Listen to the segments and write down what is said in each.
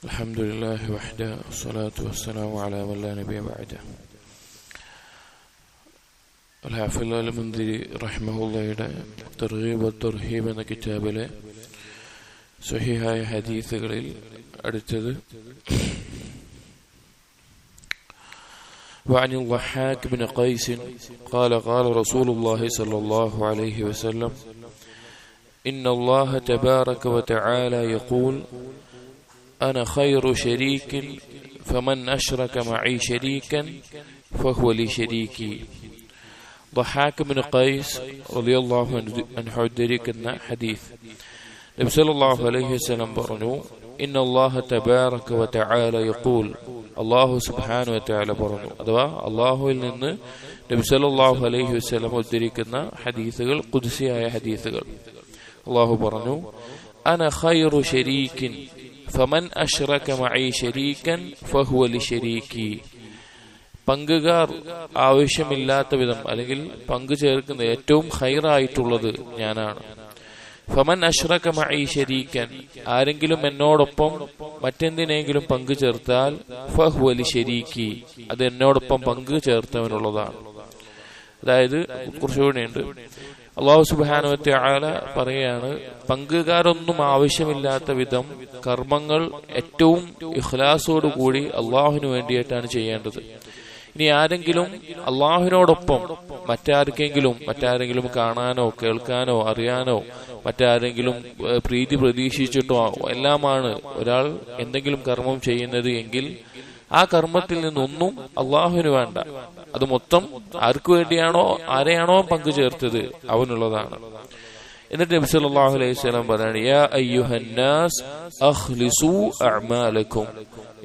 അൽഹംദുലില്ലാഹി വഹ്ദഹു വസ്സലാത്തു വസ്സലാമു അലാ മൻ ലാ നബിയ്യ ബഅദഹു. അൽ-ഹാഫിദ് അൽ-മുൻദിരി റഹിമഹുല്ലാഹയുടെ തർഗീബ് വ-തർഹീബ് എന്ന കിതാബിലെ സ്വഹീഹായ ഹദീസുകളിൽ അടുത്തത് وعن الضحاك بن قيس قال قال رسول الله صلى الله عليه وسلم إن الله تبارك وتعالى يقول أنا خير شريك فمن أشرك معي شريكا فهو لي شريكي. ضحاك بن قيس رضي الله عنه ഉദ്ധരിക്കുന്ന ഹദീസ്. നബി സല്ലല്ലാഹു അലൈഹി വസല്ലം പറഞ്ഞു, ഇന്ന അല്ലാഹ തബാറക വതആല യഖൂൽ, അല്ലാഹു സുബ്ഹാനഹു വതആല പറഞ്ഞു, അഥവാ അല്ലാഹുവിൽ നിന്ന് നബി സല്ലല്ലാഹു അലൈഹി വസല്ലം ഉദ്ധരിക്കുന്ന ഹദീസുകൾ ഖുദ്സിയായ ഹദീസുകൾ. അല്ലാഹു പറഞ്ഞു, അന ഖൈറു ശരീകിൻ ഫമൻ അശ്റക മഅി ശരീകൻ ഫഹുവ ലി ശരീകി. പങ്കുകാർ ആവശ്യമില്ലാത്ത വിധം അല്ലെങ്കിൽ പങ്കു ചേർക്കുന്ന ഏറ്റവും ഖൈറായിട്ടുള്ളത് ഞാനാണ്. ഫമൻ അശ്റക മഅി ശരീകൻ, ആരെങ്കിലും എന്നോടൊപ്പം മറ്റെന്തിനെങ്കിലും പങ്കു ചേർത്താൽ ഫഹുവ ലി ശരീകി, അത് എന്നോടൊപ്പം പങ്കു ചേർത്തവനുള്ളതാണ്. അതായത് കുറച്ചുകൂടെയുണ്ട്. അല്ലാഹു സുബ്ഹാനഹു വ തആല പറയാണ്, പങ്കുകാരൊന്നും ആവശ്യമില്ലാത്ത വിധം കർമ്മങ്ങൾ ഏറ്റവും ഇഖ്ലാസോടു കൂടി അള്ളാഹുവിന് വേണ്ടിയിട്ടാണ് ചെയ്യേണ്ടത്. ഇനി ആരെങ്കിലും അള്ളാഹുവിനോടൊപ്പം മറ്റാരെങ്കിലും കാണാനോ കേൾക്കാനോ അറിയാനോ മറ്റാരെങ്കിലും പ്രീതി പ്രതീക്ഷിച്ചിട്ടോ എല്ലാമാണ് ഒരാൾ എന്തെങ്കിലും കർമ്മം ചെയ്യുന്നത് എങ്കിൽ ആ കർമ്മത്തിൽ നിന്നൊന്നും അള്ളാഹുവിന് വേണ്ട. അത് മൊത്തം ആർക്കു വേണ്ടിയാണോ ആരെയാണോ പങ്കു ചേർത്തത് അവനുള്ളതാണ്. എന്നിട്ട് നബി സല്ലല്ലാഹു അലൈഹി വസല്ലം പറയാണ്, യാ അയ്യുഹന്നാസ് അഖ്ലിസൂ അഅ്മാലക്കും,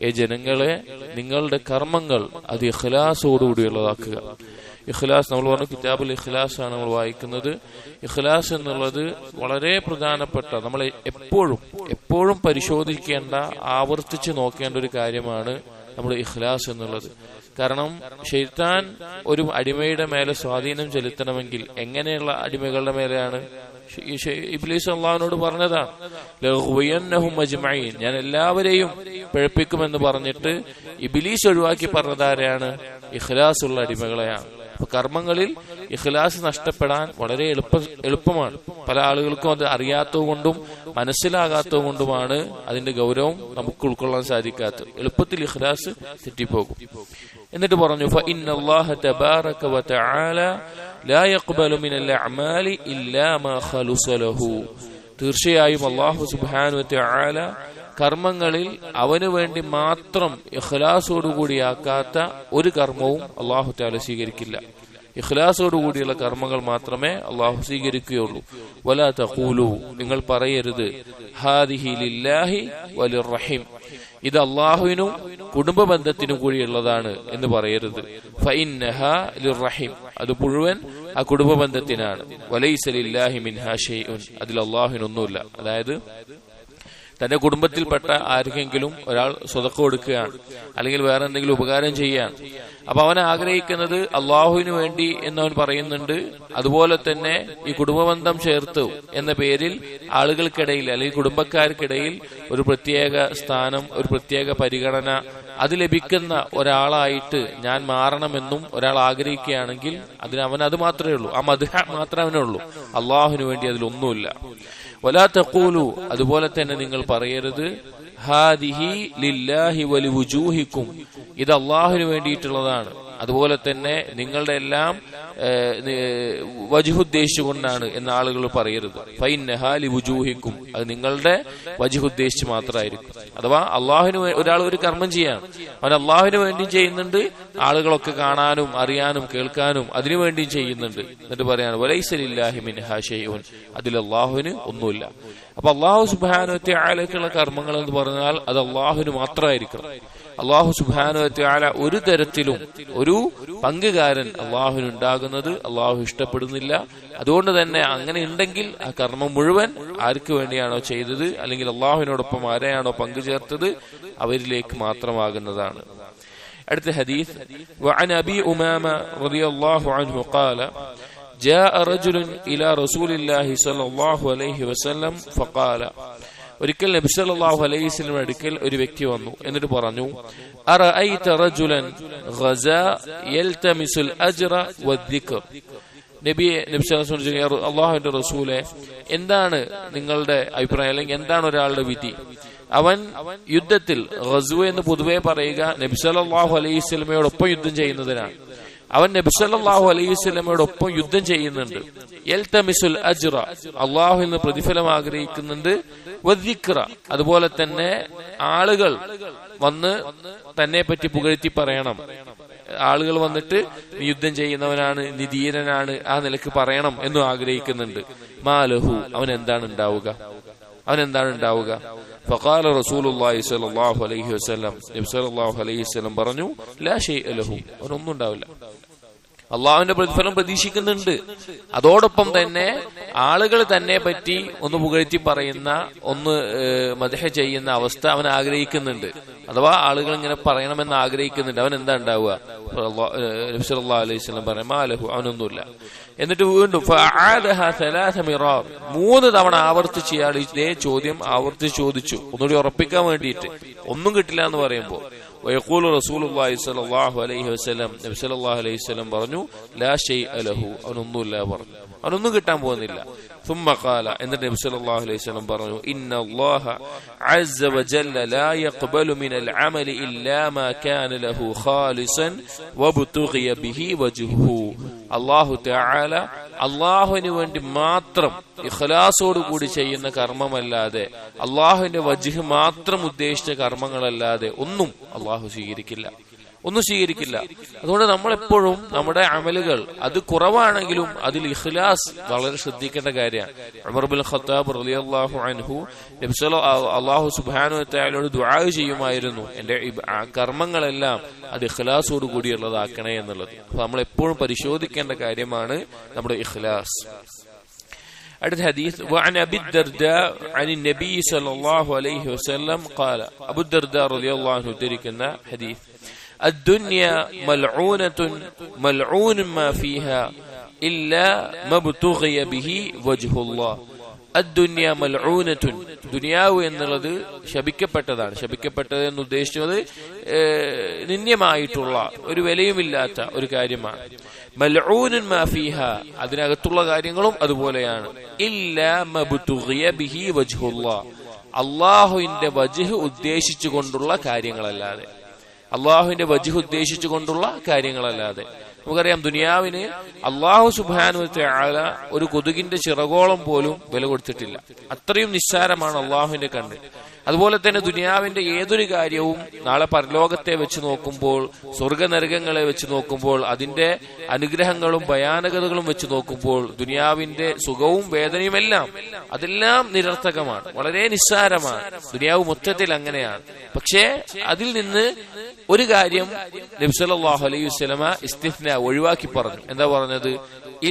ഏ ജനങ്ങളെ, നിങ്ങളുടെ കർമ്മങ്ങൾ അത് ഇഖ്ലാസോടുകൂടിയുള്ളതാക്കുക. ഇഖ്ലാസ് നമ്മൾ പറഞ്ഞു, കിതാബുൽ ഇഖ്ലാസ് ആണ് നമ്മൾ വായിക്കുന്നത്. ഇഖ്ലാസ് എന്നുള്ളത് വളരെ പ്രധാനപ്പെട്ട, നമ്മൾ എപ്പോഴും പരിശോധിക്കേണ്ട, ആവർത്തിച്ച് നോക്കേണ്ട ഒരു കാര്യമാണ് നമ്മുടെ ഇഖ്ലാസ് എന്നുള്ളത്. കാരണം ശൈത്താൻ ഒരു അടിമയുടെ മേലെ സ്വാധീനം ചെലുത്തണമെങ്കിൽ എങ്ങനെയുള്ള അടിമകളുടെ മേലെയാണ്? ഇബ്ലീസ് അള്ളാഹുവിനോട് പറഞ്ഞതാണ്, ലഅഗ്വിയന്നഹും അജ്മഈൻ, ഞാൻ എല്ലാവരെയും പിഴപ്പിക്കുമെന്ന് പറഞ്ഞിട്ട് ഇബ്ലീസ് ഒഴിവാക്കി പറഞ്ഞതാരെയാണ്? ഇഖ്ലാസ് ഉള്ള അടിമകളെയാണ്. അപ്പൊ കർമ്മങ്ങളിൽ ഇഖ്ലാസ് നഷ്ടപ്പെടാൻ വളരെ എളുപ്പമാണ്. പല ആളുകൾക്കും അത് അറിയാത്തതുകൊണ്ടും മനസ്സിലാകാത്തത് കൊണ്ടുമാണ് അതിന്റെ ഗൗരവം നമുക്ക് ഉൾക്കൊള്ളാൻ സാധിക്കാത്തത്. എളുപ്പത്തിൽ ഇഖ്ലാസ് തെറ്റിപ്പോകും. എന്നിട്ട് പറഞ്ഞു, ഫഇന്നല്ലാഹ തബാറക വതആല ലാ യഖ്ബലു മിനൽ അഅ്മാലി ഇല്ലാ മാ ഖലസ ലഹു, തീർച്ചയായും അല്ലാഹു സുബ്ഹാനഹു വതആല കർമ്മങ്ങളിൽ അവന് വേണ്ടി മാത്രം ഇഖ്ലാസോടുകൂടിയാക്കാത്ത ഒരു കർമ്മവും അല്ലാഹു തആല സ്വീകരിക്കില്ല. ഇഖ്ലാസോടുകൂടിയുള്ള കർമ്മങ്ങൾ മാത്രമേ അല്ലാഹു സ്വീകരിക്കുകയുള്ളൂ. വലാ തഖൂലു, നിങ്ങൾ പറയരുത്, ഹാദിഹി ലില്ലാഹി വലിർറഹിം, ഇത് അള്ളാഹുവിനും കുടുംബ ബന്ധത്തിനും കൂടിയുള്ളതാണ് എന്ന് പറയരുത്. ഫഇന്നഹാ ലിർറഹിം, അത് മുഴുവൻ ആ കുടുംബ ബന്ധത്തിനാണ്. വലൈസ ലില്ലാഹി മിൻഹാ ഷൈഉൻ, അതിൽ അള്ളാഹുവിനൊന്നുമില്ല. അതായത് തന്റെ കുടുംബത്തിൽപ്പെട്ട ആർക്കെങ്കിലും ഒരാൾ സ്വതക്ക കൊടുക്കുകയാണ് അല്ലെങ്കിൽ വേറെ എന്തെങ്കിലും ഉപകാരം ചെയ്യുകയാണ്, അപ്പൊ അവൻ ആഗ്രഹിക്കുന്നത് അള്ളാഹുവിന് വേണ്ടി എന്നവൻ പറയുന്നുണ്ട്. അതുപോലെ തന്നെ ഈ കുടുംബബന്ധം ചേർത്തു എന്ന പേരിൽ ആളുകൾക്കിടയിൽ അല്ലെങ്കിൽ കുടുംബക്കാർക്കിടയിൽ ഒരു പ്രത്യേക സ്ഥാനം, ഒരു പ്രത്യേക പരിഗണന അത് ലഭിക്കുന്ന ഒരാളായിട്ട് ഞാൻ മാറണമെന്നും ഒരാൾ ആഗ്രഹിക്കുകയാണെങ്കിൽ അതിന് അവൻ അത് മാത്രമേ ഉള്ളൂ, ആ മദ്ഹ മാത്രമേ അവനുള്ളൂ. അള്ളാഹുവിന് വേണ്ടി അതിലൊന്നുമില്ല. വലാ തഖൂലു, അതുപോലെ തന്നെ നിങ്ങൾ പറയരുത്, ഹാദിഹി ലില്ലാഹി വലിവുജൂഹിക്കും, ഇത് അള്ളാഹുവിന് വേണ്ടിയിട്ടുള്ളതാണ്. അതുപോലെ തന്നെ നിങ്ങളുടെ എല്ലാം വജ്ഹ് ഉദ്ദേശിച്ചുകൊണ്ടാണ് എന്ന ആളുകൾ പറയരുത്. ഫഇന്നഹാ ലിവുജൂഹിക്കും, അത് നിങ്ങളുടെ വജ്ഹ് ഉദ്ദേശിച്ച് മാത്രമായിരിക്കും. അഥവാ അള്ളാഹുവിന് ഒരാൾ ഒരു കർമ്മം ചെയ്യാണ്, അവൻ അള്ളാഹുവിന് വേണ്ടി ചെയ്യുന്നുണ്ട്, ആളുകളൊക്കെ കാണാനും അറിയാനും കേൾക്കാനും അതിനു വേണ്ടി ചെയ്യുന്നുണ്ട്. എന്നിട്ട് പറയാണ്, വലൈസ ലില്ലാഹി മിൻഹാ ഷൈഉൻ, അതിൽ അള്ളാഹുവിന് ഒന്നുമില്ല. അപ്പൊ അള്ളാഹു സുബ്ഹാനഹു വ തആലക്കുള്ള കർമ്മങ്ങൾ എന്ന് പറഞ്ഞാൽ അത് അള്ളാഹുവിന് മാത്രമായിരിക്കണം. അള്ളാഹു സുബ്ഹാനഹു വ തആല ഒരു തരത്തിലും ഒരു പങ്കുകാരൻ അള്ളാഹുവിന് ഉണ്ടാകുന്നത് അള്ളാഹു ഇഷ്ടപ്പെടുന്നില്ല. അതുകൊണ്ട് തന്നെ അങ്ങനെ ഉണ്ടെങ്കിൽ ആ കർമ്മം മുഴുവൻ ആർക്ക് വേണ്ടിയാണോ ചെയ്തത് അല്ലെങ്കിൽ അള്ളാഹുവിനോടൊപ്പം ആരെയാണോ പങ്കു ചേർത്തത് അവരിലേക്ക് മാത്രമാകുന്നതാണ്. അടുത്ത ഹദീസ്, വഅൻ അബീ ഉമാമ റളിയല്ലാഹു അൻഹു ഖാല جاء رجل إلى رسول الله صلى الله عليه وسلم فقال ഒരിക്കൽ നബി സല്ലല്ലാഹു അലൈഹി വസല്ലം അടുക്കൽ ഒരു വ്യക്തി വന്നു. എന്നിട്ട് പറഞ്ഞു, അറഅയ്ത റജുലൻ ഗസാ യൽതമിസുൽ അജ്റ വദ്ദിക്ർ. നബി സല്ലല്ലാഹു അലൈഹി വസല്ലം, അല്ലാഹുവിന്റെ റസൂലെ, എന്താണ് നിങ്ങളുടെ അഭിപ്രായം, അല്ലെങ്കിൽ എന്താണ് ഒരാളുടെ വിധി? അവൻ യുദ്ധത്തിൽ, ഗസ്വ എന്ന് പൊതുവെ പറയുക നബി സല്ലല്ലാഹു അലൈഹി വസല്ലമയോടൊപ്പം യുദ്ധം ചെയ്യുന്നതിനാണ്. അവൻ നബി സല്ലല്ലാഹു അലൈഹി വസല്ലമയോടൊപ്പം യുദ്ധം ചെയ്യുന്നുണ്ട്. യൽതമിസുൽ അജ്റ, അള്ളാഹുവിൽ നിന്ന് പ്രതിഫലം ആഗ്രഹിക്കുന്നുണ്ട്. വദ്ദിക്ര, അതുപോലെ തന്നെ ആളുകൾ വന്ന് തന്നെ പറ്റി പുകഴ്ത്തി പറയണം. ആളുകൾ വന്നിട്ട് നീ യുദ്ധം ചെയ്യുന്നവനാണ്, നീ ധീരനാണ്, ആ നിലക്ക് പറയണം എന്നും ആഗ്രഹിക്കുന്നുണ്ട്. മാലഹു, അവൻ എന്താണ് ഉണ്ടാവുക? ഫഖാല റസൂലുള്ളാഹി സ്വല്ലല്ലാഹു അലൈഹി വസല്ലം, നബി സല്ലല്ലാഹു അലൈഹി വസല്ലം പറഞ്ഞു, ലാ ശൈഅ ലഹു, അവനൊന്നും ഉണ്ടാവില്ല. അള്ളാഹുവിന്റെ പ്രതിഫലം പ്രതീക്ഷിക്കുന്നുണ്ട്. അതോടൊപ്പം തന്നെ ആളുകൾ തന്നെ പറ്റി ഒന്ന് പുകഴ്ത്തി പറയുന്ന, ഒന്ന് മദ്ഹ് ചെയ്യുന്ന അവസ്ഥ അവൻ ആഗ്രഹിക്കുന്നുണ്ട്. അഥവാ ആളുകൾ ഇങ്ങനെ പറയണമെന്ന് ആഗ്രഹിക്കുന്നുണ്ട്. അവൻ എന്താ ഉണ്ടാവുക? നബി സല്ലല്ലാഹു അലൈഹി വസല്ലം പറഞ്ഞു, മാലഹു, അവനൊന്നുമില്ല. എന്നിട്ട് വീണ്ടും 3 തവണ ആവർത്തിച്ച് ഇയാൾ ഇതേ ചോദ്യം ആവർത്തിച്ച് ചോദിച്ചു, ഒന്നുകൂടി ഉറപ്പിക്കാൻ വേണ്ടിയിട്ട്. ഒന്നും കിട്ടില്ല എന്ന് പറയുമ്പോ വയഖൂലു റസൂലുള്ളാഹി സ്വല്ലല്ലാഹു അലൈഹി വസല്ലം, നബി സല്ലല്ലാഹു അലൈഹി വസല്ലം പറഞ്ഞു, ലാ ശൈഅ ലഹു, അവനൊന്നുമില്ല പറഞ്ഞു. അവനൊന്നും കിട്ടാൻ പോകുന്നില്ല. ثم قال, എന്നിട്ട് നബി സല്ലല്ലാഹു അലൈഹി വസല്ലം പറഞ്ഞു, ഇന്ന അല്ലാഹ അസ്സ വജല്ല ലാ യഖ്ബലു മിനൽ അമലി ഇല്ലാ മാ കാന ലഹു ഖാലിസൻ വബ്തുഗിയ ബിഹി വജ്ഹുഹു. അല്ലാഹു തആല അല്ലാഹുവിന് വേണ്ടി മാത്രം ഇഖ്ലാസോട് കൂടി ചെയ്യുന്ന കർമ്മമല്ലാതെ, അല്ലാഹുവിന്റെ വജ്ഹ് മാത്രം ഉദ്ദേശിച്ച കർമ്മങ്ങളല്ലാതെ ഒന്നും അല്ലാഹു സ്വീകരിക്കില്ല. അതുകൊണ്ട് നമ്മളെപ്പോഴും നമ്മുടെ അമലുകൾ അത് കുറവാണെങ്കിലും അതിൽ ഇഖ്ലാസ് വളരെ ശ്രദ്ധിക്കേണ്ട കാര്യമാണ്. ഉമർ ഇബ്നുൽ ഖത്താബ് റളിയല്ലാഹു അൻഹു നബി അല്ലാഹു സുബ്ഹാനഹു വ തആലയോട് ദുആ ചെയ്യുമായിരുന്നു, എന്റെ കർമ്മങ്ങളെല്ലാം അത് ഇഖ്ലാസോട് കൂടിയുള്ളതാക്കണേ എന്നുള്ളത്. അപ്പൊ നമ്മൾ എപ്പോഴും പരിശോധിക്കേണ്ട കാര്യമാണ് നമ്മുടെ ഇഖ്ലാസ്. അടുത്ത ഹദീസ്, وعن ابي الدرداء عن النبي صلى الله عليه وسلم قال, അബൂ ദർദാ റളിയല്ലാഹു അൻഹു ഉദ്ധരിക്കുന്ന ഹദീസ്, الدنيا ملعون ما فيها إلا ما ابتغي به وجه الله. الدنيا ملعونة, ദുനിയാവ് എന്നുള്ളത് ശപിക്കപ്പെട്ടതാണ്. ശപിക്കപ്പെട്ടത് എന്ന് ഉദ്ദേശിച്ചത് നിന്ദ്യമായിട്ടുള്ള, ഒരു വിലയുമില്ലാത്ത ഒരു കാര്യമാണ്. മൽഊനുൻ മാ ഫീഹാ, അതിനകത്തുള്ള കാര്യങ്ങളും അതുപോലെയാണ്. ഇല്ലാ മാ ബ്തുഗിയ ബിഹി വജ്ഹുല്ലാഹ്, അല്ലാഹുവിന്റെ വജ്ഹ് ഉദ്ദേശിച്ചുകൊണ്ടുള്ള കാര്യങ്ങളല്ലാതെ, അള്ളാഹുവിന്റെ വജ്ഹ് ഉദ്ദേശിച്ചുകൊണ്ടുള്ള കാര്യങ്ങളല്ലാതെ. നമുക്കറിയാം, ദുനിയാവിന് അള്ളാഹു സുബ്ഹാനഹു വ തആല ഒരു കൊതുകിന്റെ ചിറകോളം പോലും വില കൊടുത്തിട്ടില്ല. അത്രയും നിസ്സാരമാണ് അള്ളാഹുവിന്റെ കണ്ണ്. അതുപോലെ തന്നെ ദുനിയാവിന്റെ ഏതൊരു കാര്യവും നാളെ പരലോകത്തെ വെച്ച് നോക്കുമ്പോൾ, സ്വർഗനരകങ്ങളെ വെച്ച് നോക്കുമ്പോൾ, അതിന്റെ അനുഗ്രഹങ്ങളും ഭയാനകതകളും വെച്ച് നോക്കുമ്പോൾ, ദുനിയാവിന്റെ സുഖവും വേദനയുമെല്ലാം അതെല്ലാം നിരർത്ഥകമാണ്, വളരെ നിസ്സാരമാണ്. ദുനിയാവ് മൊത്തത്തിൽ അങ്ങനെയാണ്. പക്ഷേ അതിൽ നിന്ന് ഒരു കാര്യം നബി സല്ലല്ലാഹു അലൈഹി വസല്ലമ ഇസ്തിസ്ന ഒഴിവാക്കി പറഞ്ഞു. എന്താ പറഞ്ഞത്?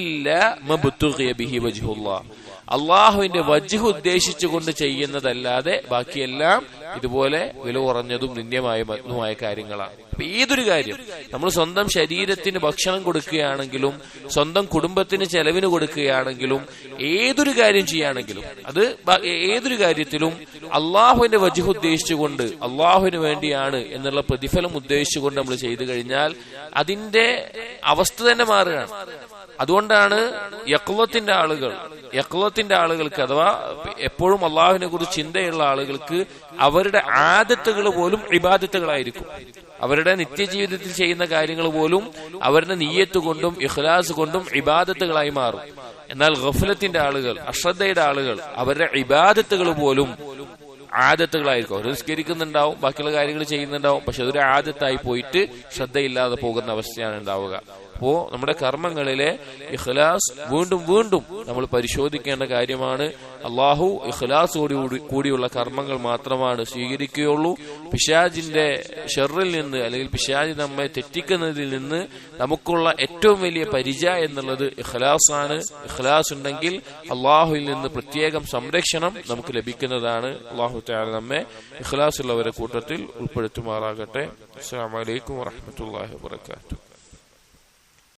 ഇല്ലാ മബ്തുഗിയ ബിഹി വജ്ഹുല്ലാഹ്, അള്ളാഹുവിന്റെ വജ്ഹ് ഉദ്ദേശിച്ചുകൊണ്ട് ചെയ്യുന്നതല്ലാതെ ബാക്കിയെല്ലാം ഇതുപോലെ വില കുറഞ്ഞതും നിന്ദ്യമായ കാര്യങ്ങളാണ്. അപ്പൊ ഏതൊരു കാര്യം, നമ്മൾ സ്വന്തം ശരീരത്തിന് ഭക്ഷണം കൊടുക്കുകയാണെങ്കിലും, സ്വന്തം കുടുംബത്തിന് ചെലവിന് കൊടുക്കുകയാണെങ്കിലും, ഏതൊരു കാര്യം ചെയ്യുകയാണെങ്കിലും, അത് ഏതൊരു കാര്യത്തിലും അള്ളാഹുവിന്റെ വജ്ഹ് ഉദ്ദേശിച്ചുകൊണ്ട്, അള്ളാഹുവിന് വേണ്ടിയാണ് എന്നുള്ള പ്രതിഫലം ഉദ്ദേശിച്ചുകൊണ്ട് നമ്മൾ ചെയ്തു കഴിഞ്ഞാൽ അതിന്റെ അവസ്ഥ തന്നെ മാറുകയാണ്. അതുകൊണ്ടാണ് യഖ്ലത്തിന്റെ ആളുകൾക്ക്, അഥവാ എപ്പോഴും അള്ളാഹുവിനെ കുറിച്ച് ചിന്തയുള്ള ആളുകൾക്ക് അവരുടെ ആദത്തുകൾ പോലും ഇബാദത്തുകളായിരിക്കും. അവരുടെ നിത്യജീവിതത്തിൽ ചെയ്യുന്ന കാര്യങ്ങൾ പോലും അവരുടെ നിയ്യത്ത് കൊണ്ടും ഇഖ്ലാസ് കൊണ്ടും ഇബാദത്തുകളായി മാറും. എന്നാൽ ഗഫലത്തിന്റെ ആളുകൾ, അശ്രദ്ധയുടെ ആളുകൾ, അവരുടെ ഇബാദത്തുകൾ പോലും ആദത്തുകളായിരിക്കും. അവർ നിസ്കരിക്കുന്നുണ്ടാവും, ബാക്കിയുള്ള കാര്യങ്ങൾ ചെയ്യുന്നുണ്ടാവും, പക്ഷെ അതൊരു ആദത്തായി പോയിട്ട് ശ്രദ്ധയില്ലാതെ പോകുന്ന അവസ്ഥയാണ് ഉണ്ടാവുക. അപ്പോ നമ്മുടെ കർമ്മങ്ങളിലെ ഇഖ്ലാസ് വീണ്ടും വീണ്ടും നമ്മൾ പരിശോധിക്കേണ്ട കാര്യമാണ്. അള്ളാഹു ഇഖ്ലാസോട് കൂടിയുള്ള കർമ്മങ്ങൾ മാത്രമാണ് സ്വീകരിക്കുകയുള്ളൂ. പിശാചിന്റെ ഷർറിൽ നിന്ന്, അല്ലെങ്കിൽ പിശാച് നമ്മെ തെറ്റിക്കുന്നതിൽ നിന്ന് നമുക്കുള്ള ഏറ്റവും വലിയ പരിച എന്നുള്ളത് ഇഖ്ലാസാണ്. ഇഖ്ലാസ് ഉണ്ടെങ്കിൽ അള്ളാഹുവിൽ നിന്ന് പ്രത്യേകം സംരക്ഷണം നമുക്ക് ലഭിക്കുന്നതാണ്. അള്ളാഹു തആല നമ്മെ ഇഖ്ലാസ് ഉള്ളവരുടെ കൂട്ടത്തിൽ ഉൾപ്പെടുത്തുമാറാകട്ടെ. അസ്സലാമു അലൈക്കും വറഹ്മത്തുള്ളാഹി വബറകാതുഹു.